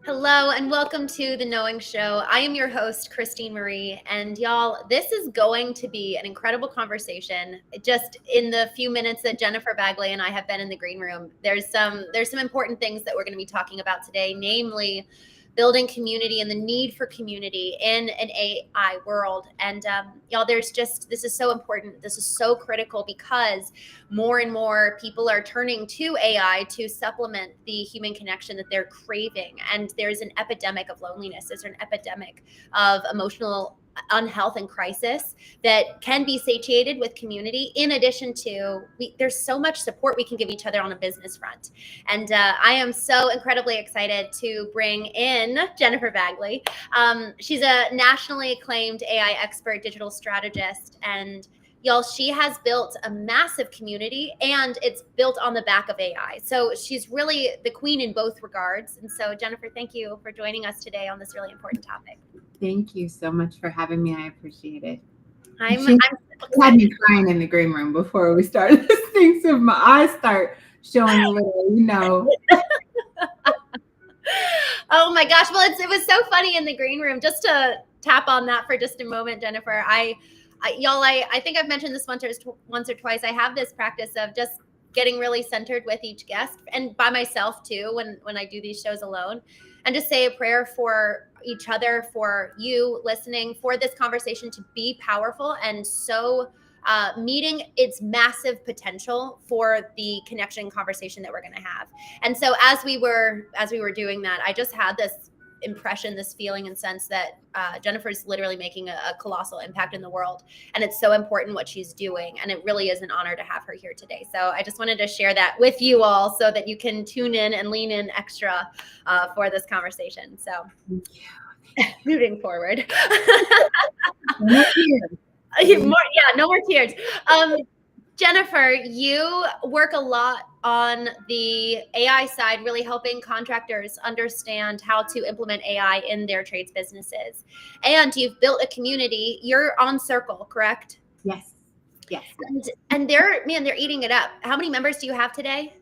Hello and welcome to the Knowing Show. I am your host, Christine Marie, and y'all, this is going to be an incredible conversation. Just in the few minutes that Jennifer Bagley and I have been in the green room, there's some important things that we're going to be talking about today, namely building community and the need for community in an AI world. And y'all, this is so important. This is so critical because more and more people are turning to AI to supplement the human connection that they're craving. And there's an epidemic of loneliness. There's an epidemic of emotional unhealth and crisis that can be satiated with community. In addition to, there's so much support we can give each other on a business front. And I am so incredibly excited to bring in Jennifer Bagley. She's a nationally acclaimed AI expert, digital strategist, and y'all, she has built a massive community and it's built on the back of AI. So she's really the queen in both regards. And so, Jennifer, thank you for joining us today on this really important topic. Thank you so much for having me. I appreciate it. I'm had me crying in the green room before we started this thing, so my eyes start showing a little, Oh my gosh. Well, it was so funny in the green room. Just to tap on that for just a moment, Jennifer, I think I've mentioned this once or twice. I have this practice of just getting really centered with each guest and by myself too, when I do these shows alone, and just say a prayer for each other, for you listening, for this conversation to be powerful and so meeting its massive potential for the connection conversation that we're going to have. And so as we were doing that, I just had this impression, this feeling and sense that Jennifer's literally making a colossal impact in the world. And it's so important what she's doing. And it really is an honor to have her here today. So I just wanted to share that with you all so that you can tune in and lean in extra for this conversation. So moving forward. No more tears. Jennifer, you work a lot on the AI side, really helping contractors understand how to implement AI in their trades businesses. And you've built a community. You're on Circle, correct? Yes. And they're eating it up. How many members do you have today?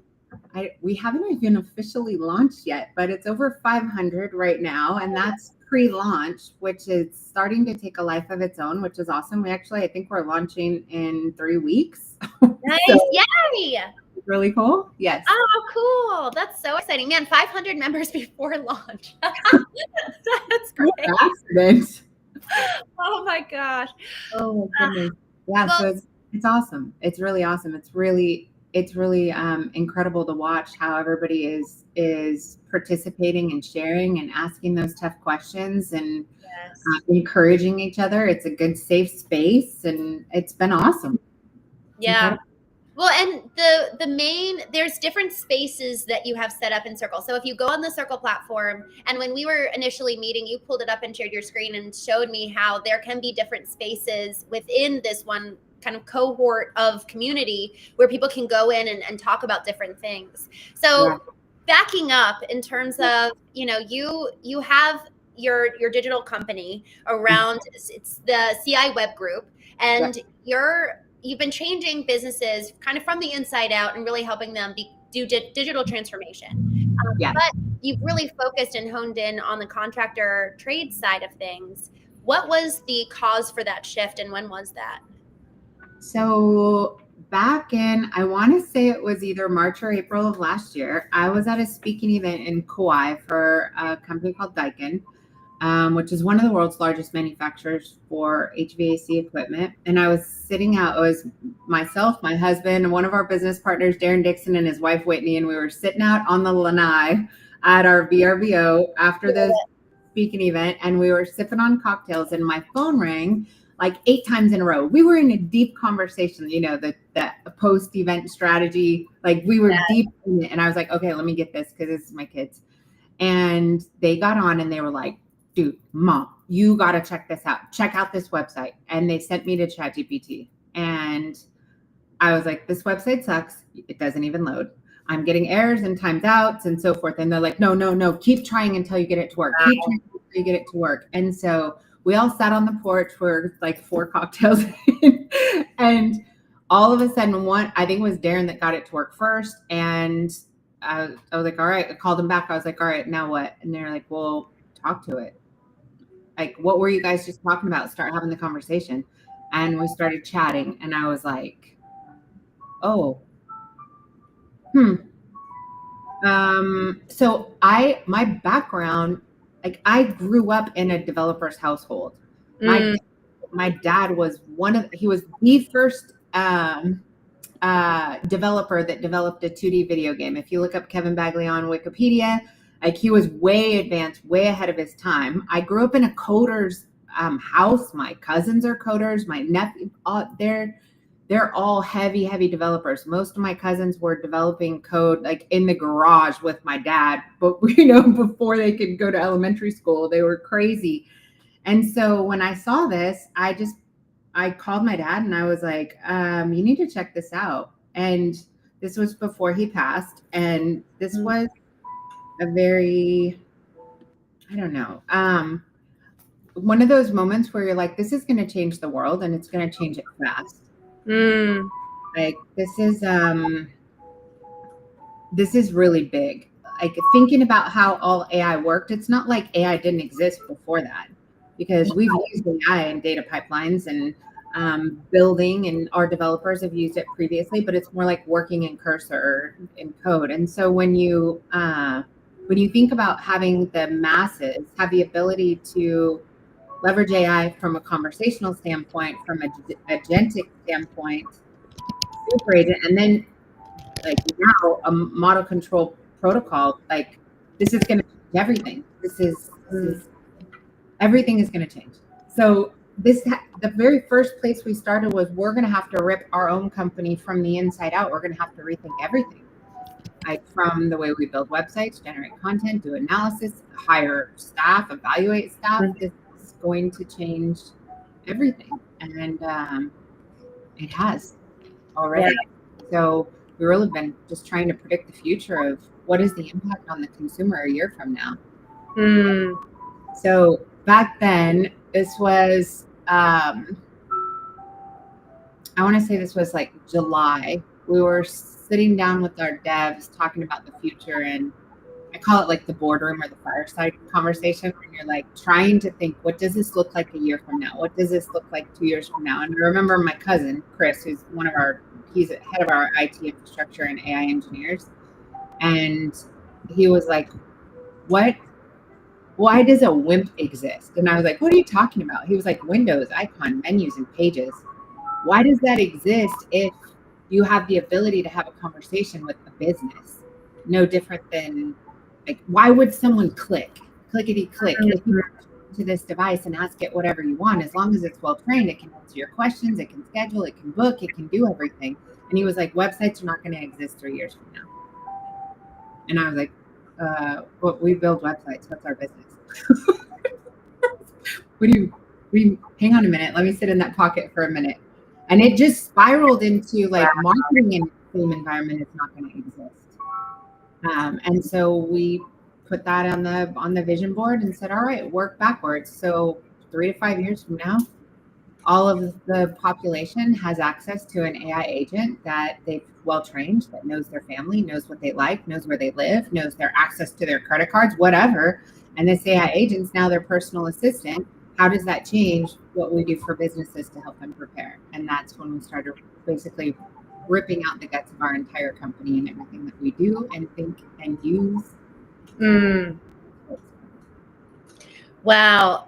We haven't even officially launched yet, but it's over 500 right now, and that's pre-launch, which is starting to take a life of its own, which is awesome. I think we're launching in 3 weeks. Nice. So, yay! Really cool. Yes. Oh, cool. That's so exciting. Man, 500 members before launch. That's great. Accident. Oh my gosh. Oh my goodness. Yeah, well, so it's awesome. It's really awesome. It's really incredible to watch how everybody is participating and sharing and asking those tough questions and encouraging each other. It's a good, safe space, and it's been awesome. Yeah. Well, and there's different spaces that you have set up in Circle. So if you go on the Circle platform, and when we were initially meeting, you pulled it up and shared your screen and showed me how there can be different spaces within this one kind of cohort of community where people can go in and talk about different things. So backing up in terms of, you have your digital company around, it's the CI web group, and you've been changing businesses kind of from the inside out and really helping them do digital transformation. But you've really focused and honed in on the contractor trade side of things. What was the cause for that shift, and when was that? So back in, I want to say it was either March or April of last year, I was at a speaking event in Kauai for a company called Daikin, which is one of the world's largest manufacturers for HVAC equipment. And I was sitting out, it was myself, my husband, and one of our business partners, Darren Dixon, and his wife, Whitney, and we were sitting out on the lanai at our VRBO after the speaking event, and we were sipping on cocktails, and my phone rang like 8 times in a row. We were in a deep conversation, the post-event strategy, like we were deep in it. And I was like, okay, let me get this, because this is my kids. And they got on and they were like, dude, Mom, you got to check this out. Check out this website. And they sent me to ChatGPT. And I was like, this website sucks. It doesn't even load. I'm getting errors and times outs and so forth. And they're like, no, keep trying until you get it to work. Keep trying until you get it to work. And so we all sat on the porch for like 4 cocktails and all of a sudden I think it was Darren that got it to work first. And I was like, all right. I called them back. I was like, all right, now what? And they're like, well, talk to it. Like, what were you guys just talking about? Start having the conversation. And we started chatting, and I was like, oh, so my background, like, I grew up in a developer's household. My dad was he was the first developer that developed a 2D video game. If you look up Kevin Bagley on Wikipedia, like, he was way advanced, way ahead of his time. I grew up in a coder's house. My cousins are coders. My nephew, they're all heavy developers. Most of my cousins were developing code like in the garage with my dad, but before they could go to elementary school. They were crazy. And so when I saw this, I called my dad and I was like, you need to check this out. And this was before he passed. And this was a very, I don't know, one of those moments where you're like, this is going to change the world, and it's going to change it fast. Like, this is really big. Like, thinking about how all AI worked, it's not like AI didn't exist before that, because we've used AI in data pipelines and building, and our developers have used it previously, but it's more like working in cursor in code. And so when you think about having the masses have the ability to leverage AI from a conversational standpoint, from a agentic standpoint, super agent, and then like now a model control protocol, like, this is going to change everything. Everything is going to change. So the very first place we started was, we're going to have to rip our own company from the inside out. We're going to have to rethink everything, like from the way we build websites, generate content, do analysis, hire staff, evaluate staff. This is going to change everything, and it has already. Yeah. So we've really been just trying to predict the future of what is the impact on the consumer a year from now. So back then, this was, I want to say this was like July. We were sitting down with our devs talking about the future, and I call it like the boardroom or the fireside conversation, when you're like trying to think, what does this look like a year from now? What does this look like 2 years from now? And I remember my cousin, Chris, who's he's head of our IT infrastructure and AI engineers. And he was like, why does a WIMP exist? And I was like, what are you talking about? He was like, Windows, icon, menus, and pages. Why does that exist if you have the ability to have a conversation with a business? No different than, like, why would someone clickety click to this device and ask it whatever you want? As long as it's well trained, it can answer your questions, it can schedule, it can book, it can do everything. And he was like, websites are not going to exist 3 years from now. And I was like, well, we build websites. What's our business? Hang on a minute. Let me sit in that pocket for a minute. And it just spiraled into like, marketing in the same environment is not going to exist. And so we put that on the vision board and said, all right, work backwards. So 3 to 5 years from now, all of the population has access to an AI agent that they've well trained, that knows their family, knows what they like, knows where they live, knows their access to their credit cards, whatever. And this AI agent's now their personal assistant. How does that change what we do for businesses to help them prepare? And that's when we started basically ripping out the guts of our entire company and everything that we do and think and use. Wow.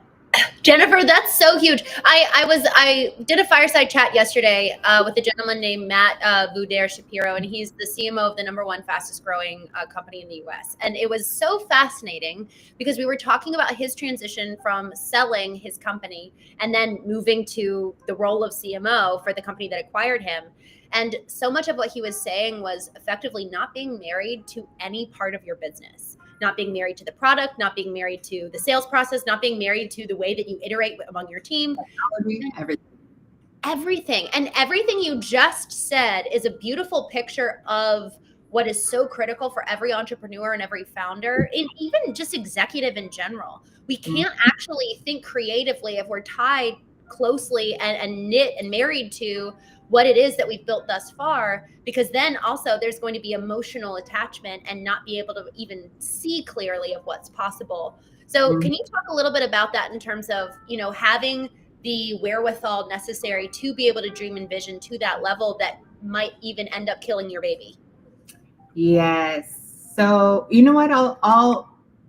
Jennifer, that's so huge. I did a fireside chat yesterday with a gentleman named Matt Vudare Shapiro, and he's the CMO of the #1 fastest growing company in the US. And it was so fascinating because we were talking about his transition from selling his company and then moving to the role of CMO for the company that acquired him. And so much of what he was saying was effectively not being married to any part of your business. Not being married to the product, not being married to the sales process, not being married to the way that you iterate among your team. Everything. And everything you just said is a beautiful picture of what is so critical for every entrepreneur and every founder, and even just executive in general. We can't actually think creatively if we're tied closely and knit and married to what it is that we've built thus far, because then also there's going to be emotional attachment and not be able to even see clearly of what's possible. So can you talk a little bit about that in terms of, having the wherewithal necessary to be able to dream and vision to that level that might even end up killing your baby? Yes. So you know what?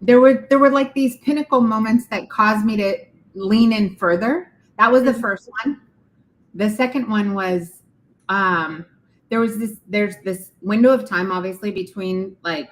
There were like these pinnacle moments that caused me to lean in further. That was the first one. The second one was there's this window of time, obviously, between like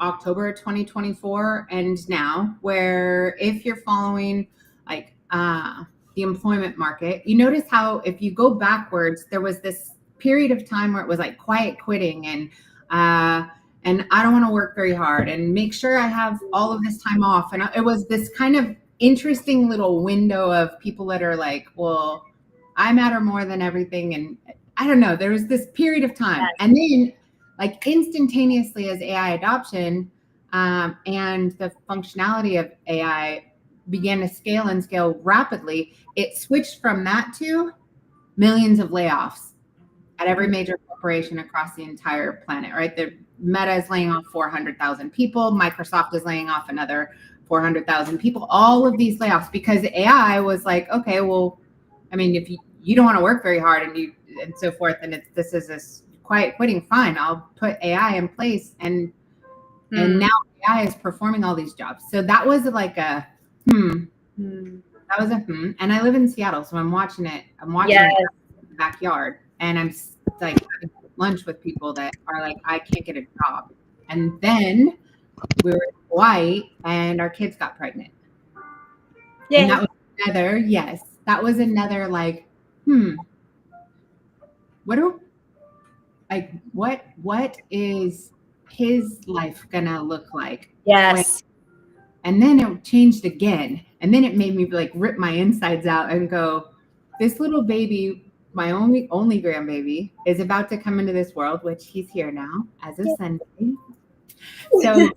October 2024 and now, where if you're following like the employment market, you notice how if you go backwards, there was this period of time where it was like quiet quitting and I don't want to work very hard and make sure I have all of this time off. And it was this kind of interesting little window of people that are like, well, I matter more than everything. And I don't know, there was this period of time. Yes. And then like instantaneously as AI adoption and the functionality of AI began to scale and scale rapidly, it switched from that to millions of layoffs at every major corporation across the entire planet, right? The Meta is laying off 400,000 people. Microsoft is laying off another 400,000 people. All of these layoffs because AI was like, okay, well, I mean, if you don't want to work very hard and so forth, and this is this quiet quitting, fine, I'll put AI in place, and now AI is performing all these jobs. So that was like a that was a and I live in Seattle, so I'm watching it it in the backyard, and I'm like having lunch with people that are like, I can't get a job. And then we were in Hawaii and our kids got pregnant. Yeah. And that was another like, what is his life gonna look like? Yes. And then it changed again. And then it made me like rip my insides out and go, this little baby, my only grandbaby, is about to come into this world, which he's here now as of Sunday. So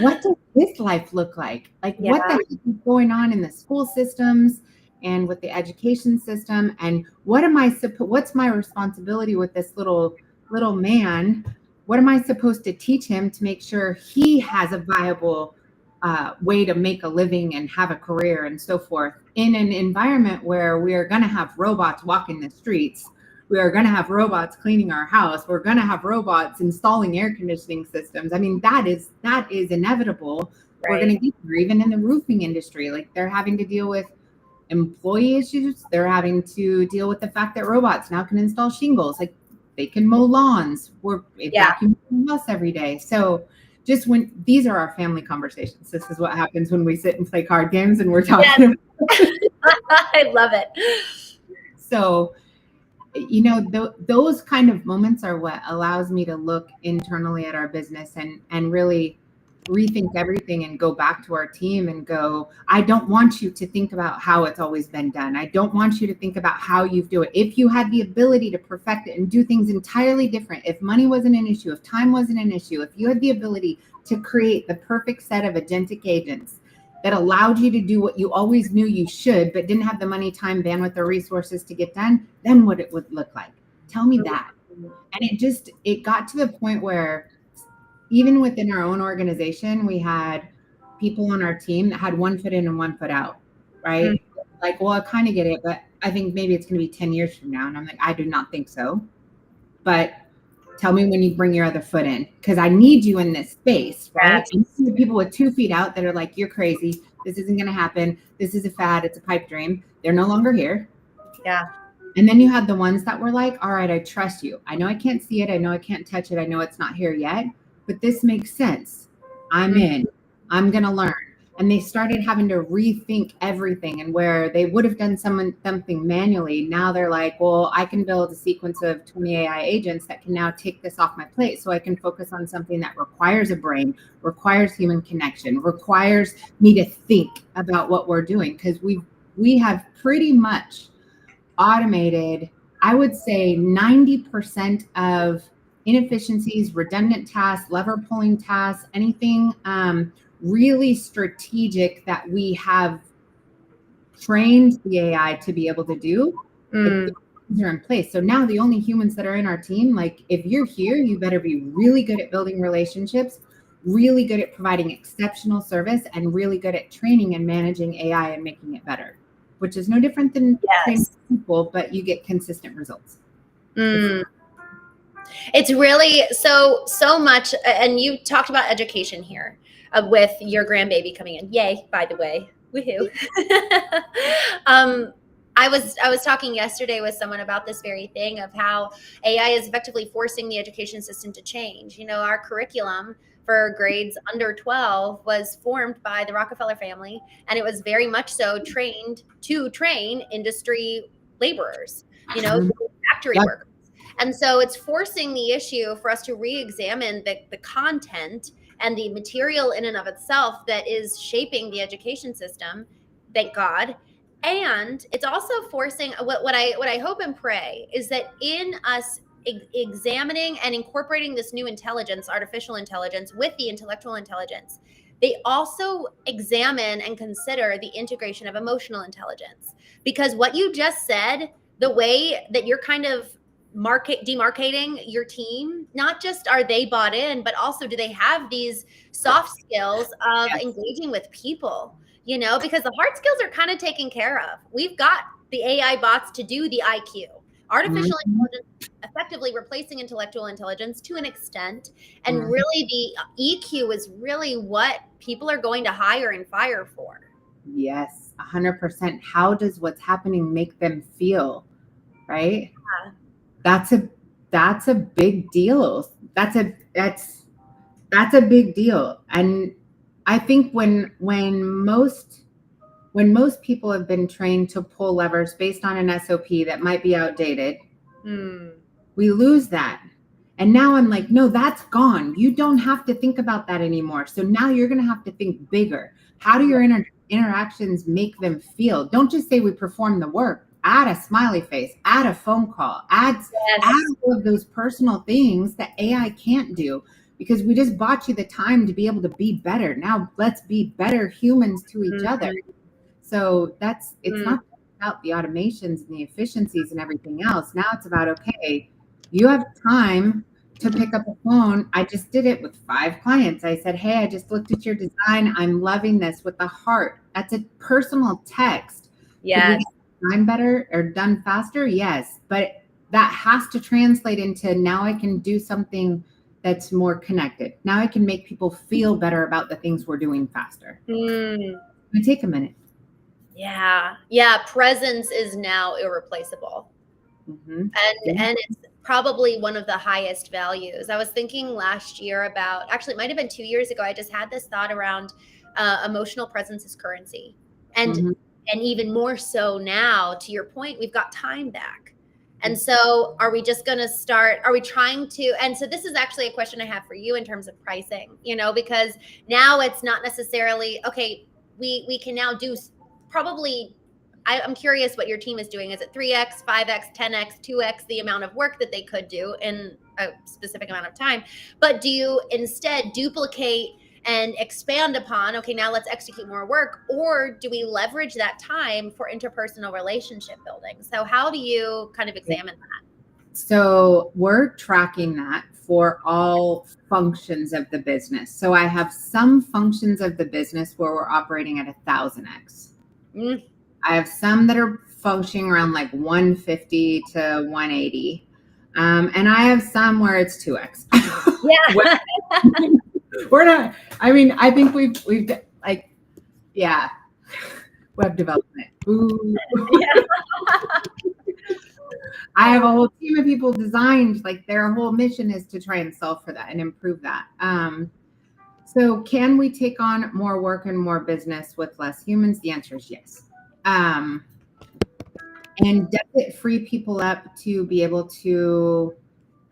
what does this life look like? Like what the heck is going on in the school systems and with the education system? And what's my responsibility with this little man? What am I supposed to teach him to make sure he has a viable way to make a living and have a career and so forth in an environment where we are going to have robots walking the streets? We are going to have robots cleaning our house. We're going to have robots installing air conditioning systems. I mean, that is inevitable. Right. We're going to get there, even in the roofing industry. Like they're having to deal with employee issues. They're having to deal with the fact that robots now can install shingles. Like they can mow lawns. We're vacuuming the house every day. So just when these are our family conversations, this is what happens when we sit and play card games and we're talking. Yes. I love it. So, you know, those kind of moments are what allows me to look internally at our business and really rethink everything and go back to our team and go, I don't want you to think about how it's always been done. I don't want you to think about how you do it. If you had the ability to perfect it and do things entirely different, if money wasn't an issue, if time wasn't an issue, if you had the ability to create the perfect set of agentic agents that allowed you to do what you always knew you should, but didn't have the money, time, bandwidth, or resources to get done, then what it would look like. Tell me that. And it got to the point where even within our own organization, we had people on our team that had one foot in and one foot out, right? Like, well, I kind of get it, but I think maybe it's going to be 10 years from now. And I'm like, I do not think so. But tell me when you bring your other foot in, because I need you in this space, right? And you see people with 2 feet out that are like, you're crazy. This isn't going to happen. This is a fad. It's a pipe dream. They're no longer here. Yeah. And then you had the ones that were like, all right, I trust you. I know I can't see it. I know I can't touch it. I know it's not here yet, but this makes sense. I'm in. I'm going to learn. And they started having to rethink everything, and where they would have done something manually, now they're like, well, I can build a sequence of 20 AI agents that can now take this off my plate so I can focus on something that requires a brain, requires human connection, requires me to think about what we're doing. Because we have pretty much automated, I would say 90% of inefficiencies, redundant tasks, lever pulling tasks, anything really strategic that we have trained the AI to be able to do, if things are in place. So now the only humans that are in our team, like if you're here, you better be really good at building relationships, really good at providing exceptional service, and really good at training and managing AI and making it better, which is no different than training people, but you get consistent results. It's really so much. And you talked about education here with your grandbaby coming in. Yay, by the way. Woohoo. I was talking yesterday with someone about this very thing of how AI is effectively forcing the education system to change. You know, our curriculum for grades under 12 was formed by the Rockefeller family, and it was very much so trained to train industry laborers, you know, factory workers. And so it's forcing the issue for us to re-examine the content and the material in and of itself that is shaping the education system, thank God. And it's also forcing what I hope and pray is that in us examining and incorporating this new intelligence, artificial intelligence, with the intellectual intelligence, they also examine and consider the integration of emotional intelligence. Because what you just said, the way that you're kind of demarcating your team, not just are they bought in, but also do they have these soft skills of engaging with people, you know, because the hard skills are kind of taken care of. We've got the AI bots to do the IQ. Artificial intelligence effectively replacing intellectual intelligence to an extent. And really the EQ is really what people are going to hire and fire for. Yes, 100%. How does what's happening make them feel? Right? Yeah. That's a big deal. That's a big deal. And I think when most people have been trained to pull levers based on an SOP that might be outdated, we lose that. And now I'm like, no, that's gone. You don't have to think about that anymore. So now you're going to have to think bigger. How do your interactions make them feel? Don't just say we perform the work. Add a smiley face, add a phone call, add all of those personal things that AI can't do, because we just bought you the time to be able to be better. Now let's be better humans to each other. So it's not about the automations and the efficiencies and everything else. Now it's about, okay, you have time to pick up a phone. I just did it with 5 clients. I said, hey, I just looked at your design. I'm loving this, with the heart. That's a personal text. Yes. Done better or done faster? Yes. But that has to translate into, now I can do something that's more connected. Now I can make people feel better about the things we're doing faster. It take a minute. Yeah. Yeah. Presence is now irreplaceable. And it's probably one of the highest values. I was thinking last year about, actually it might have been 2 years ago, I just had this thought around emotional presence is currency. And even more so now, to your point, we've got time back. And so are we just going to are we trying to, and so this is actually a question I have for you in terms of pricing, you know, because now it's not necessarily, okay, we can now do probably, I'm curious what your team is doing. Is it 3x, 5x, 10x, 2x, the amount of work that they could do in a specific amount of time? But do you instead duplicate and expand upon, okay, now let's execute more work? Or do we leverage that time for interpersonal relationship building? So how do you kind of examine that? So we're tracking that for all functions of the business. So I have some functions of the business where we're operating at 1,000x. I have some that are functioning around like 150 to 180. And I have some where it's 2x. Yeah. We're not, I mean, I think we've like, yeah, web development. Ooh. Yeah. I have a whole team of people designed, like their whole mission is to try and solve for that and improve that. So can we take on more work and more business with less humans? The answer is yes. And does it free people up to be able to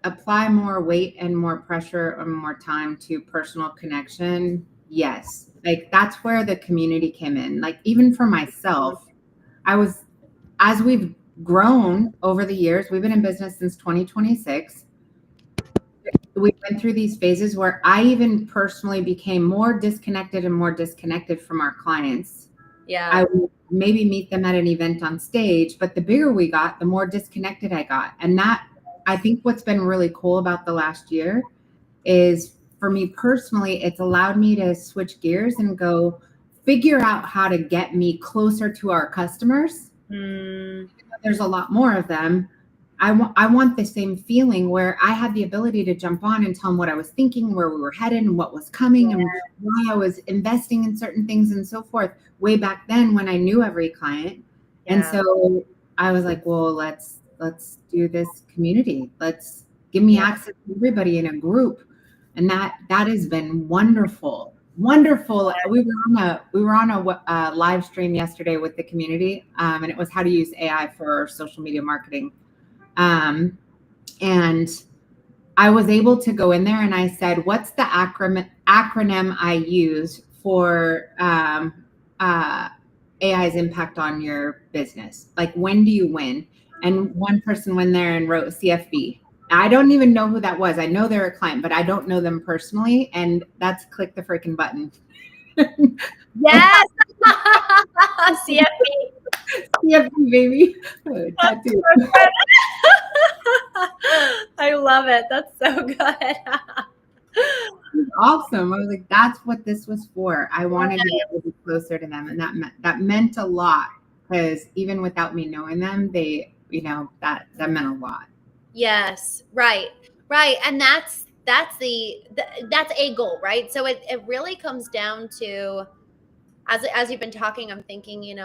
apply more weight and more pressure and more time to personal connection? Yes. Like that's where the community came in. Like even for myself, as we've grown over the years, we've been in business since 2026. We went through these phases where I even personally became more disconnected from our clients Yeah. I would maybe meet them at an event on stage, but the bigger we got, the more disconnected I got. And that, I think what's been really cool about the last year is, for me personally, it's allowed me to switch gears and go figure out how to get me closer to our customers. There's a lot more of them. I want the same feeling where I had the ability to jump on and tell them what I was thinking, where we were headed, and what was coming, and why I was investing in certain things and so forth, way back then when I knew every client. And so I was like, well, let's do this community. Let's give me access to everybody in a group. And that has been wonderful. Wonderful. We were on a live stream yesterday with the community, and it was how to use AI for social media marketing. And I was able to go in there and I said, what's the acronym I use for AI's impact on your business? Like, when do you win? And one person went there and wrote CFB. I don't even know who that was. I know they're a client, but I don't know them personally. And that's click the freaking button. Yes. CFB. CFB, baby. Tattoo. I love it. That's so good. Awesome. I was like, that's what this was for. I wanted to be able to be closer to them. And that meant a lot, because even without me knowing them, they, that meant a lot. Yes. Right. And that's a goal, right? So it really comes down to, as you've been talking, I'm thinking,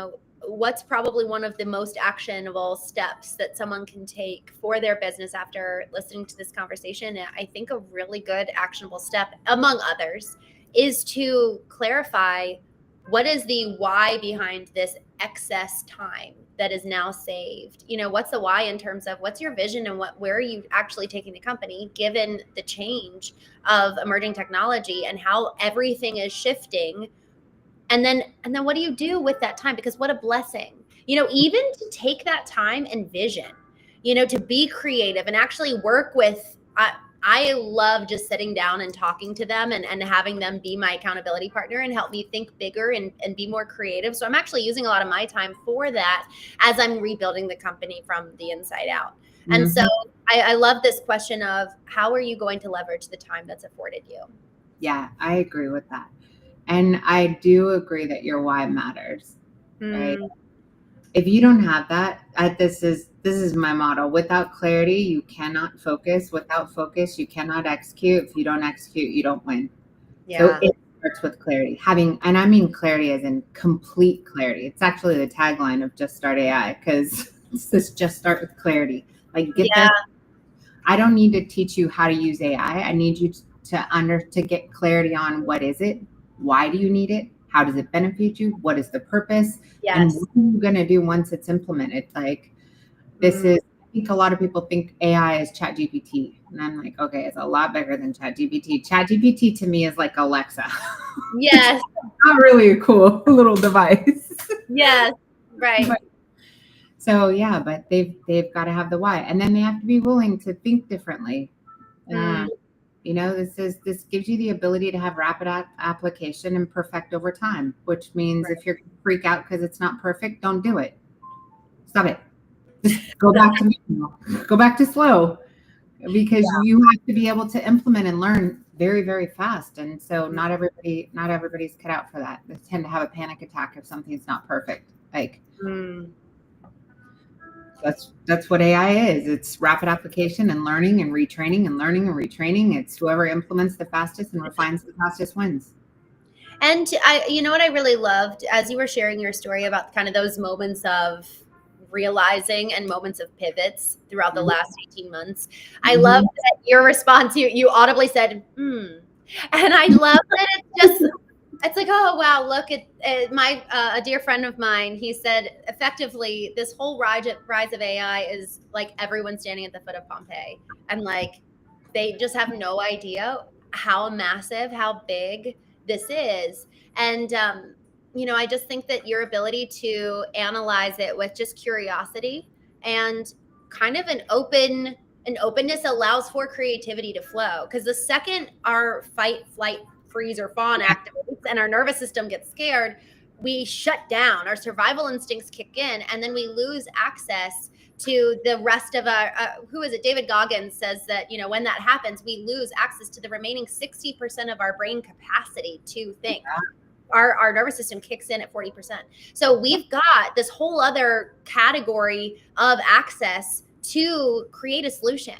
what's probably one of the most actionable steps that someone can take for their business after listening to this conversation. I think a really good actionable step, among others, is to clarify what is the why behind this excess time that is now saved. What's the why in terms of what's your vision and where are you actually taking the company, given the change of emerging technology and how everything is shifting. And then what do you do with that time? Because what a blessing, even to take that time and vision, to be creative and actually work with, I love just sitting down and talking to them and having them be my accountability partner and help me think bigger and be more creative. So I'm actually using a lot of my time for that as I'm rebuilding the company from the inside out. Mm-hmm. And so I love this question of how are you going to leverage the time that's afforded you? Yeah, I agree with that. And I do agree that your why matters, right? If you don't have that, this is my motto. Without clarity, you cannot focus. Without focus, you cannot execute. If you don't execute, you don't win. Yeah. So it starts with clarity. And I mean clarity as in complete clarity. It's actually the tagline of Just Start AI, because it's this just start with clarity. Like, get there. I don't need to teach you how to use AI. I need you to get clarity on what is it. Why do you need it? How does it benefit you? What is the purpose? Yes. And what are you going to do once it's implemented? Like, this is, I think a lot of people think AI is ChatGPT. And I'm like, okay, it's a lot bigger than ChatGPT. ChatGPT to me is like Alexa. Yes. Not really a cool little device. Yes, right. But they've got to have the why. And then they have to be willing to think differently. This gives you the ability to have rapid application and perfect over time, which means if you're going to freak out because it's not perfect, don't do it. Stop it. Just go back to manual. Go back to slow, because you have to be able to implement and learn very, very fast. And so not everybody's cut out for that. They tend to have a panic attack if something's not perfect. Like, that's what AI is. It's rapid application and learning and retraining and learning and retraining. It's whoever implements the fastest and refines the fastest wins. And what I really loved as you were sharing your story about kind of those moments of realizing and moments of pivots throughout the last 18 months. I love that your response, you audibly said, And I love that it's like, oh, wow, look at a dear friend of mine. He said, effectively, this whole rise of AI is like everyone standing at the foot of Pompeii. And like, they just have no idea how massive, how big this is. And, I just think that your ability to analyze it with just curiosity and kind of an openness allows for creativity to flow. Because the second our fight, flight, freeze, or fawn activates and our nervous system gets scared, we shut down, our survival instincts kick in, and then we lose access to the rest of our, who is it? David Goggins says that, when that happens, we lose access to the remaining 60% of our brain capacity to think. Our nervous system kicks in at 40%. So we've got this whole other category of access to create a solution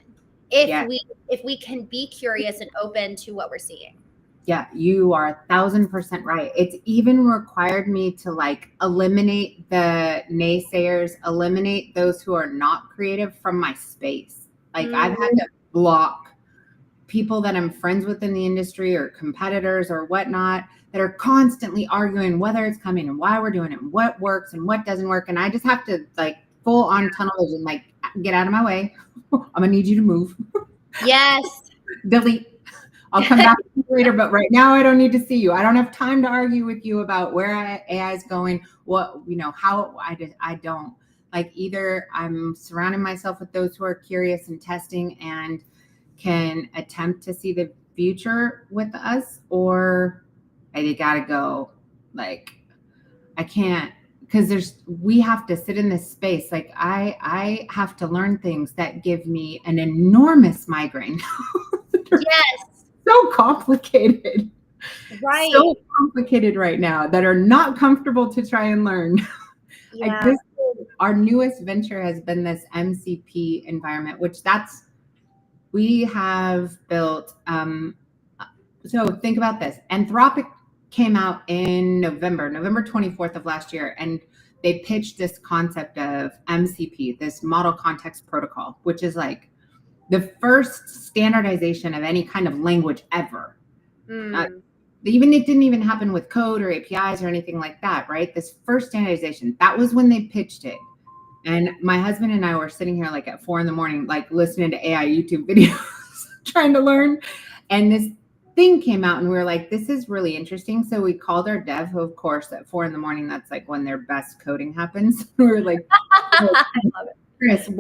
if we can be curious and open to what we're seeing. Yeah, you are 1,000% right. It's even required me to eliminate the naysayers, eliminate those who are not creative from my space. I've had to block people that I'm friends with in the industry or competitors or whatnot that are constantly arguing whether it's coming and why we're doing it and what works and what doesn't work. And I just have to full on tunnel vision, get out of my way. I'm gonna need you to move. Yes. Delete. I'll come back later, but right now I don't need to see you. I don't have time to argue with you about where AI is going. How I don't either. I'm surrounding myself with those who are curious and testing and can attempt to see the future with us, or I gotta go. I can't, because we have to sit in this space. I have to learn things that give me an enormous migraine. Yes. So complicated. Right. So complicated right now that are not comfortable to try and learn. Yeah. Our newest venture has been this MCP environment, which we have built. So think about this. Anthropic came out in November 24th of last year, and they pitched this concept of MCP, this model context protocol, which is the first standardization of any kind of language ever. It didn't even happen with code or APIs or anything like that, right? This first standardization, that was when they pitched it. And my husband and I were sitting here at 4 a.m, listening to AI YouTube videos, trying to learn. And this thing came out and we were like, this is really interesting. So we called our dev, who of course at 4 a.m, that's when their best coding happens. We were like, I love it. Chris,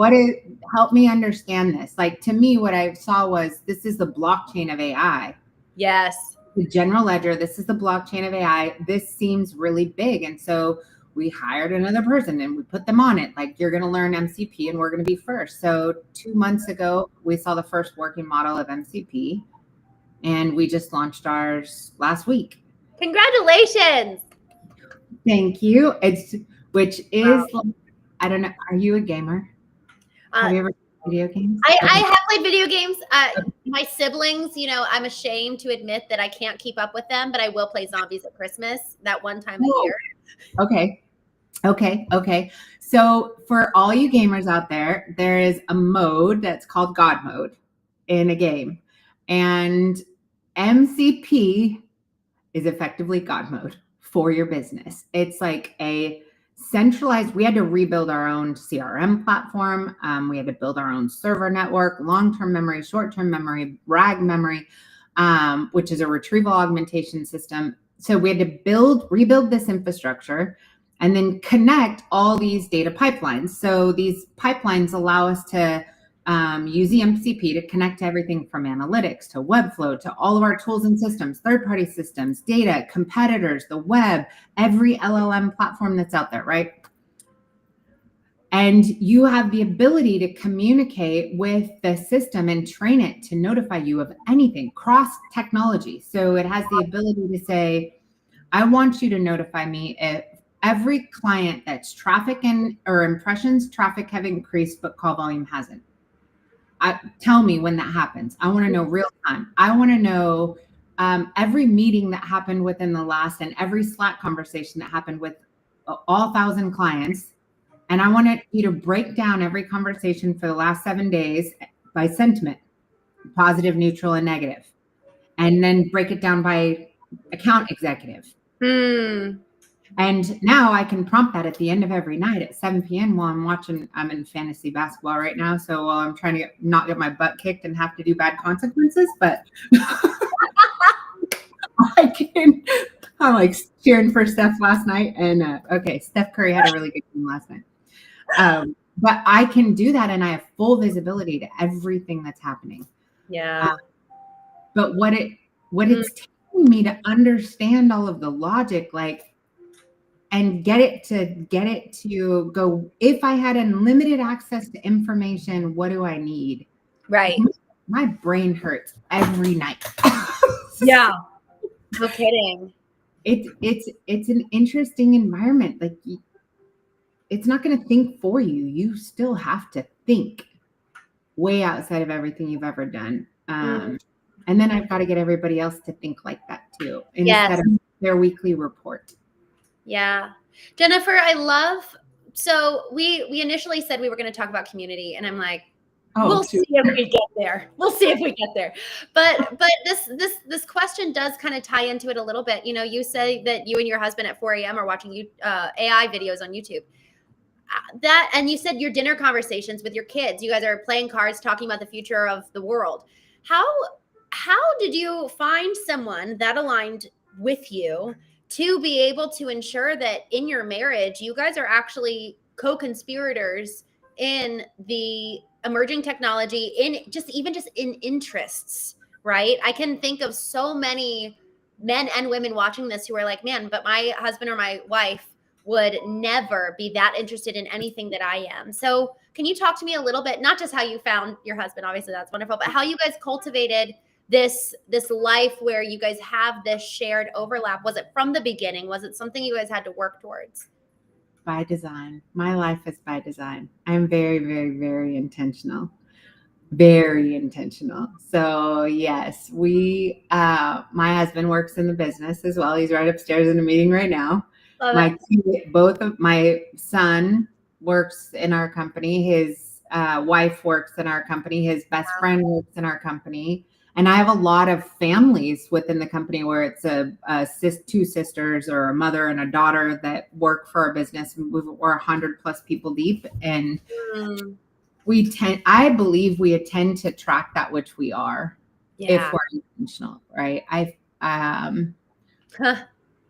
help me understand this. To me, what I saw was, this is the blockchain of AI. Yes. The general ledger, this is the blockchain of AI. This seems really big. And so we hired another person and we put them on it. You're going to learn MCP and we're going to be first. So 2 months ago, we saw the first working model of MCP and we just launched ours last week. Congratulations. Thank you. Wow. I don't know. Are you a gamer? Have you ever played video games? I have played video games. My siblings, I'm ashamed to admit that I can't keep up with them, but I will play zombies at Christmas, that one time a year. Okay. So for all you gamers out there, there is a mode that's called God mode in a game. And MCP is effectively God mode for your business. It's a centralized, we had to rebuild our own CRM platform. We had to build our own server network, long-term memory, short-term memory, RAG memory, which is a retrieval augmentation system. So we had to rebuild this infrastructure and then connect all these data pipelines. So these pipelines allow us to use the MCP to connect to everything from analytics to Webflow to all of our tools and systems, third-party systems, data, competitors, the web, every LLM platform that's out there, right? And you have the ability to communicate with the system and train it to notify you of anything cross technology. So it has the ability to say, I want you to notify me if every client that's traffic or impressions, traffic have increased, but call volume hasn't. Tell me when that happens. I want to know real time. I want to know every meeting that happened within the last and every Slack conversation that happened with all 1,000 clients. And I want you to break down every conversation for the last 7 days by sentiment, positive, neutral, and negative. And then break it down by account executive. And now I can prompt that at the end of every night at 7 p.m. while I'm in fantasy basketball right now. So while I'm trying to not get my butt kicked and have to do bad consequences, but I'm cheering for Steph last night. And Steph Curry had a really good game last night. But I can do that and I have full visibility to everything that's happening. Yeah. But what it's taking me to understand all of the logic, and get it to go. If I had unlimited access to information, what do I need? Right. My brain hurts every night. Yeah. No kidding. It's an interesting environment. Like, it's not going to think for you. You still have to think way outside of everything you've ever done. And then I've got to get everybody else to think like that too, instead of their weekly report. Yeah. Jennifer, so we initially said we were going to talk about community, and I'm like, we'll see if we get there. We'll see if we get there. But this question does kind of tie into it a little bit. You know, you say that you and your husband at 4 a.m. are watching AI videos on YouTube. And you said your dinner conversations with your kids, you guys are playing cards, talking about the future of the world. How did you find someone that aligned with you to be able to ensure that in your marriage, you guys are actually co-conspirators in the emerging technology, in just in interests, right? I can think of so many men and women watching this who are like, man, but my husband or my wife would never be that interested in anything that I am. So can you talk to me a little bit, not just how you found your husband, obviously that's wonderful, but how you guys cultivated this life where you guys have this shared overlap? Was it from the beginning? Was it something you guys had to work towards? By design. My life is by design. I'm very, very, very intentional. Very intentional. So yes, my husband works in the business as well. He's right upstairs in a meeting right now. Both of my son works in our company. His wife works in our company. His best friend works in our company. And I have a lot of families within the company where it's two sisters or a mother and a daughter that work for our business. We're 100+ people deep, and I believe we tend to attract that which we are, if we're intentional, right?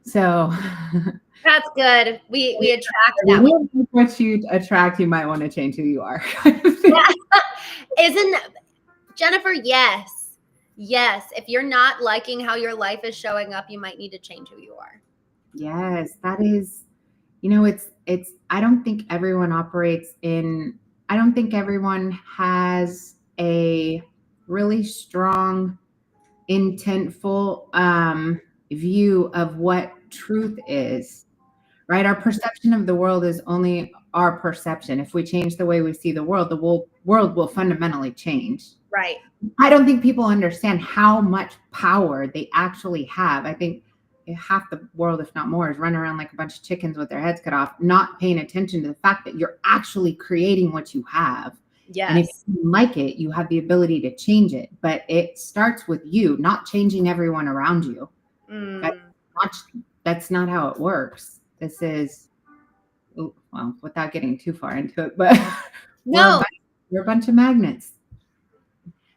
So that's good. We attract that. What you attract, you might want to change who you are. Isn't Jennifer? Yes. If you're not liking how your life is showing up, you might need to change who you are. Yes, that is, it's, I don't think everyone has a really strong, intentful view of what truth is, right? Our perception of the world is only our perception. If we change the way we see the world will fundamentally change. Right. I don't think people understand how much power they actually have. I think half the world, if not more, is running around like a bunch of chickens with their heads cut off, not paying attention to the fact that you're actually creating what you have. Yes. And if you like it, you have the ability to change it. But it starts with you, not changing everyone around you. That's not how it works. This is, well, without getting too far into it, but no, we're a bunch of magnets.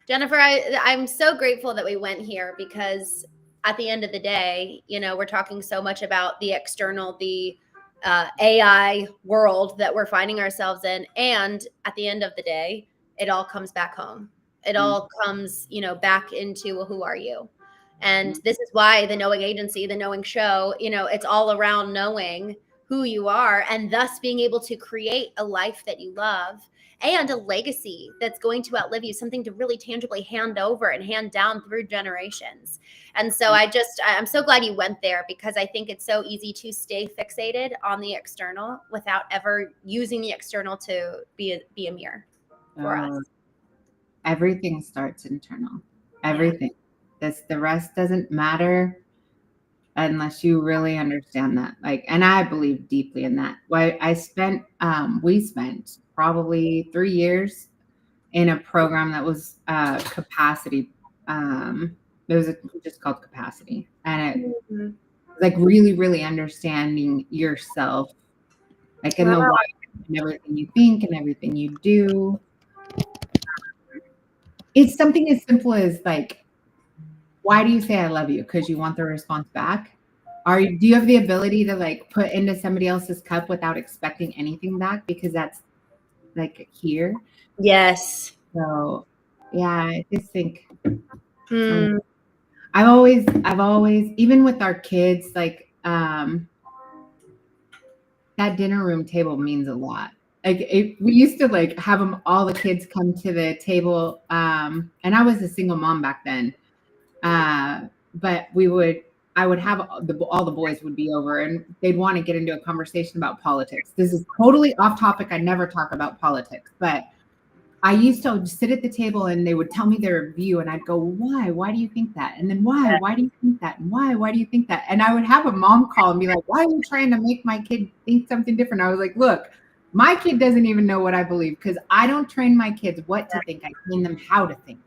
Jennifer, I'm so grateful that we went here, because at the end of the day, we're talking so much about the external, the AI world that we're finding ourselves in. And at the end of the day, it all comes back home. It all comes, back into who are you? And this is why the Knowing Agency, the Knowing Show, it's all around knowing who you are, and thus being able to create a life that you love and a legacy that's going to outlive you, something to really tangibly hand over and hand down through generations. And so I'm so glad you went there, because I think it's so easy to stay fixated on the external without ever using the external to be a mirror for us. Everything starts internal. Everything. The rest doesn't matter unless you really understand that. And I believe deeply in that. We spent probably 3 years in a program that was capacity. It was just called capacity. And it was really, really understanding yourself, in the why, and everything you think and everything you do. It's something as simple as why do you say I love you? Because you want the response back? Do you have the ability to put into somebody else's cup without expecting anything back? Because that's here. Yes. So yeah, I just think I've always, even with our kids, that dinner room table means a lot. Like we used to like have them, all the kids come to the table. And I was a single mom back then. But I would have all the boys would be over and they'd want to get into a conversation about politics. This is totally off topic. I never talk about politics, but I used to sit at the table and they would tell me their view and I'd go, why? Why do you think that? And then why? Yeah. Why do you think that? And why? Why do you think that? And I would have a mom call and be like, why are you trying to make my kid think something different? I was like, look, my kid doesn't even know what I believe because I don't train my kids what to think. I train them how to think.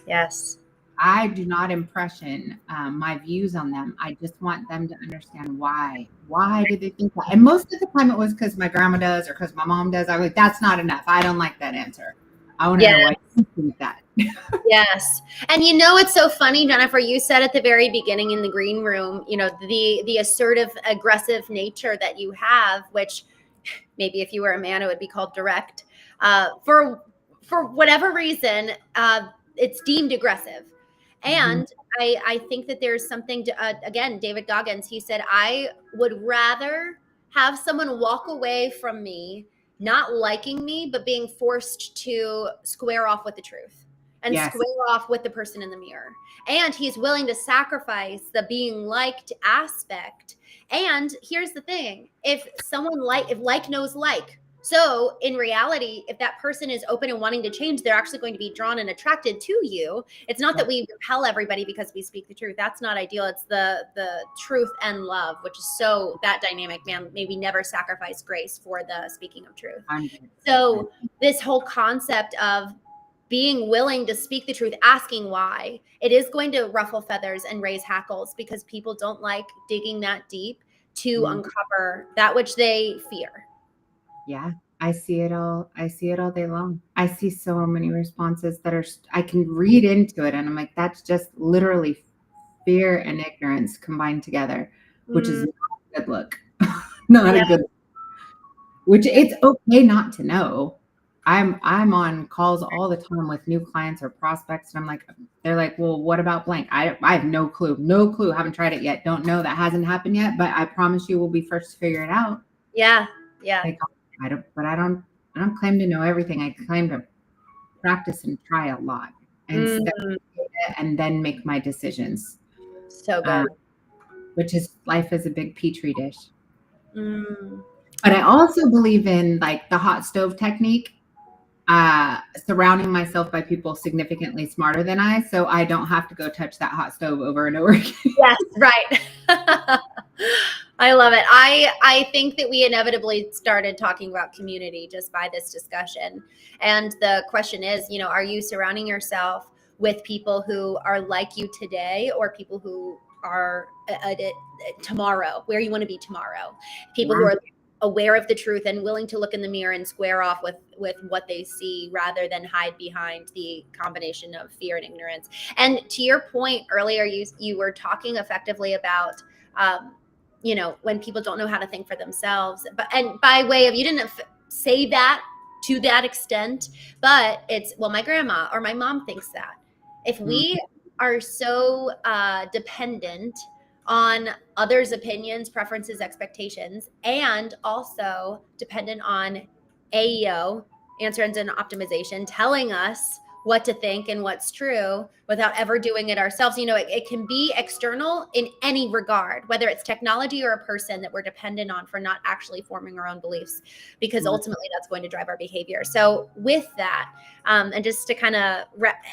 Yes. I do not impression my views on them. I just want them to understand why. Why did they think that? And most of the time it was because my grandma does or because my mom does. I was like, that's not enough. I don't like that answer. I want to know why you think that. Yes. And you know, it's so funny, Jennifer, you said at the very beginning in the green room, you know, the assertive, aggressive nature that you have, which maybe if you were a man, it would be called direct. For whatever reason, it's deemed aggressive. And I think that there's something to, again, David Goggins, he said, I would rather have someone walk away from me not liking me, but being forced to square off with the truth and square off with the person in the mirror. And he's willing to sacrifice the being liked aspect. And here's the thing, if like knows like, so in reality, if that person is open and wanting to change, they're actually going to be drawn and attracted to you. It's not that we repel everybody because we speak the truth. That's not ideal. It's the truth and love, which is so that dynamic, man, maybe never sacrifice grace for the speaking of truth. So this whole concept of being willing to speak the truth, asking why, it is going to ruffle feathers and raise hackles because people don't like digging that deep to uncover that which they fear. Yeah, I see it all. I see it all day long. I see so many responses that I can read into it. And I'm like, that's just literally fear and ignorance combined together, which is not a good look. Not a good look. Which it's okay not to know. I'm on calls all the time with new clients or prospects. And I'm like, they're like, well, what about blank? I have no clue. No clue. Haven't tried it yet. Don't know. That hasn't happened yet. But I promise you we'll be first to figure it out. Yeah. Yeah. Like, I don't claim to know everything. I claim to practice and try a lot and and then make my decisions. So good. Which is life is a big petri dish. But I also believe in like the hot stove technique, surrounding myself by people significantly smarter than I, so I don't have to go touch that hot stove over and over again. Yes, right. I love it. I think that we inevitably started talking about community just by this discussion. And the question is, you know, are you surrounding yourself with people who are like you today or people who are tomorrow, where you want to be tomorrow? People who are aware of the truth and willing to look in the mirror and square off with what they see rather than hide behind the combination of fear and ignorance. And to your point earlier, you were talking effectively about, you know, when people don't know how to think for themselves, and by way of, you didn't say that to that extent, but it's, well, my grandma or my mom thinks that. If we are so dependent on others' opinions, preferences, expectations, and also dependent on AEO, answer engine optimization, telling us what to think and what's true without ever doing it ourselves. You know, it can be external in any regard, whether it's technology or a person that we're dependent on for not actually forming our own beliefs, because ultimately that's going to drive our behavior. So with that, and just to kind of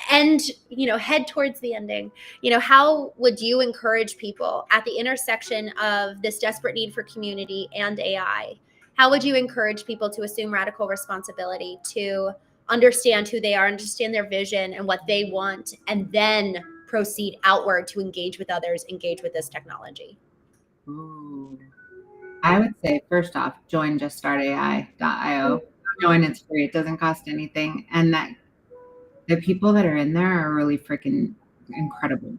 end, you know, head towards the ending, you know, how would you encourage people at the intersection of this desperate need for community and AI? How would you encourage people to assume radical responsibility, to understand who they are, understand their vision and what they want, and then proceed outward to engage with others, engage with this technology? Ooh. I would say, first off, join juststartai.io. Join, it's free. It doesn't cost anything. And that the people that are in there are really freaking incredible.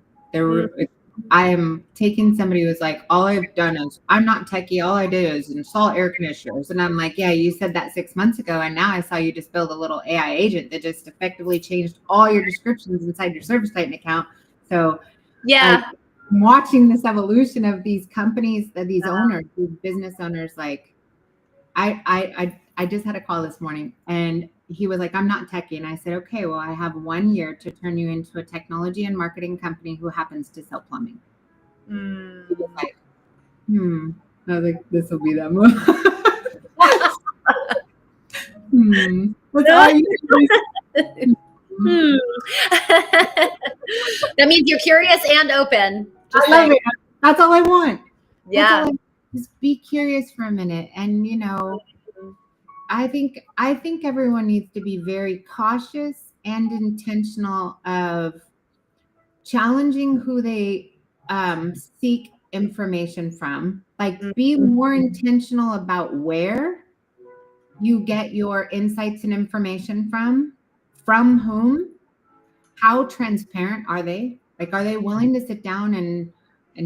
I am taking somebody who's like, all I've done is, I'm not techie. All I do is install air conditioners. And I'm like, yeah, you said that 6 months ago. And now I saw you just build a little AI agent that just effectively changed all your descriptions inside your Service Titan account. So yeah, I'm watching this evolution of these companies, these owners, these business owners, like I just had a call this morning, and he was like, I'm not techie. And I said, okay, well, I have 1 year to turn you into a technology and marketing company who happens to sell plumbing. He was like, I was like, this will be that move. What's all you That means you're curious and open. I love it. That's all I want. Yeah. Just be curious for a minute. And I think everyone needs to be very cautious and intentional of challenging who they seek information from. Like, be more intentional about where you get your insights and information from whom, how transparent are they? Like, are they willing to sit down and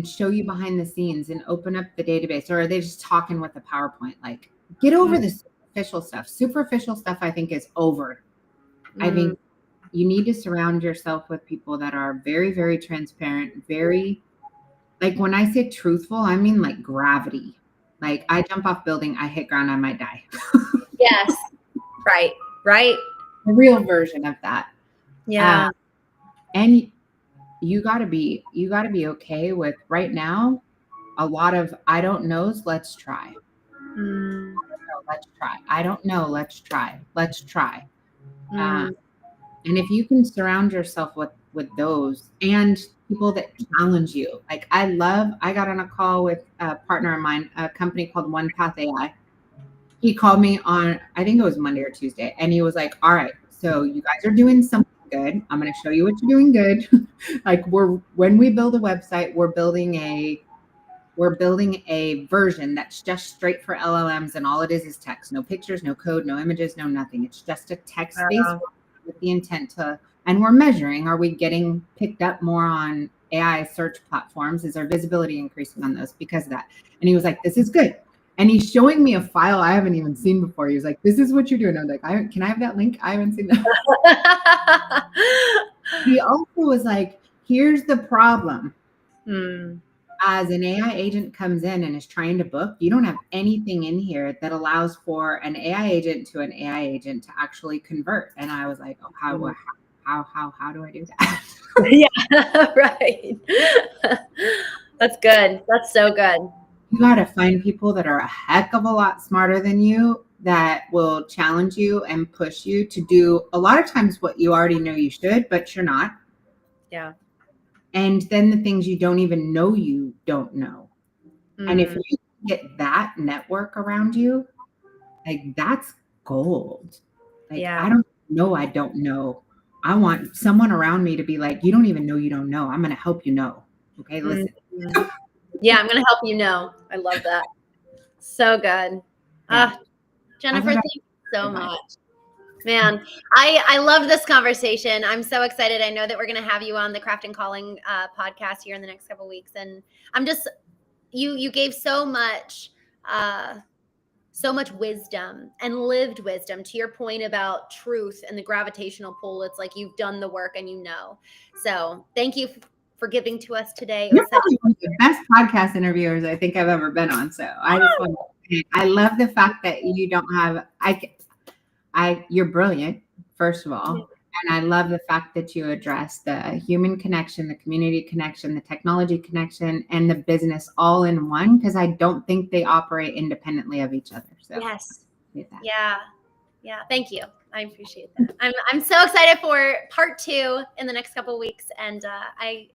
show you behind the scenes and open up the database, or are they just talking with a PowerPoint? Like, get over the superficial stuff. Superficial stuff, I think, is over. I think you need to surround yourself with people that are very, very transparent, very, like, when I say truthful, I mean like gravity. Like, I jump off building, I hit ground, I might die. Yes. Right. The real version of that. Yeah. And you gotta be okay with, right now, a lot of I don't knows. Let's try. Let's try. I don't know. Let's try. And if you can surround yourself with those and people that challenge you, like, I got on a call with a partner of mine, a company called Unpack AI. He called me on, I think it was Monday or Tuesday, and he was like, all right, so you guys are doing something good. I'm going to show you what you're doing good. Like, when we build a website, we're building a version that's just straight for LLMs, and all it is text. No pictures, no code, no images, no nothing. It's just a text-based with the intent to, and we're measuring, are we getting picked up more on AI search platforms? Is our visibility increasing on those because of that? And he was like, this is good. And he's showing me a file I haven't even seen before. He was like, this is what you're doing. I'm like, can I have that link? I haven't seen that. He also was like, here's the problem. As an AI agent comes in and is trying to book, you don't have anything in here that allows for an AI agent to an AI agent to actually convert. And I was like, oh, how do I do that? Yeah, right. That's good. That's so good. You got to find people that are a heck of a lot smarter than you, that will challenge you and push you to do a lot of times what you already know you should, but you're not. Yeah. And then the things you don't even know you don't know. And if you get that network around you, like, that's gold. Like, I don't know. I want someone around me to be like, you don't even know you don't know. I'm going to help you know. Okay, listen. Yeah, I'm going to help you know. I love that. So good. Jennifer, thank you so much. Man, I love this conversation. I'm so excited. I know that we're going to have you on the Craft and Calling podcast here in the next couple of weeks. And I'm just, you gave so much wisdom and lived wisdom, to your point about truth and the gravitational pull. It's like you've done the work and you know. So thank you for giving to us today. You're probably one of the best podcast interviewers I think I've ever been on. So I just want to say, I love the fact that you don't have, you're brilliant, first of all. And I love the fact that you address the human connection, the community connection, the technology connection, and the business all in one, because I don't think they operate independently of each other. So yes. Yeah. Thank you. I appreciate that. I'm so excited for part 2 in the next couple of weeks. And I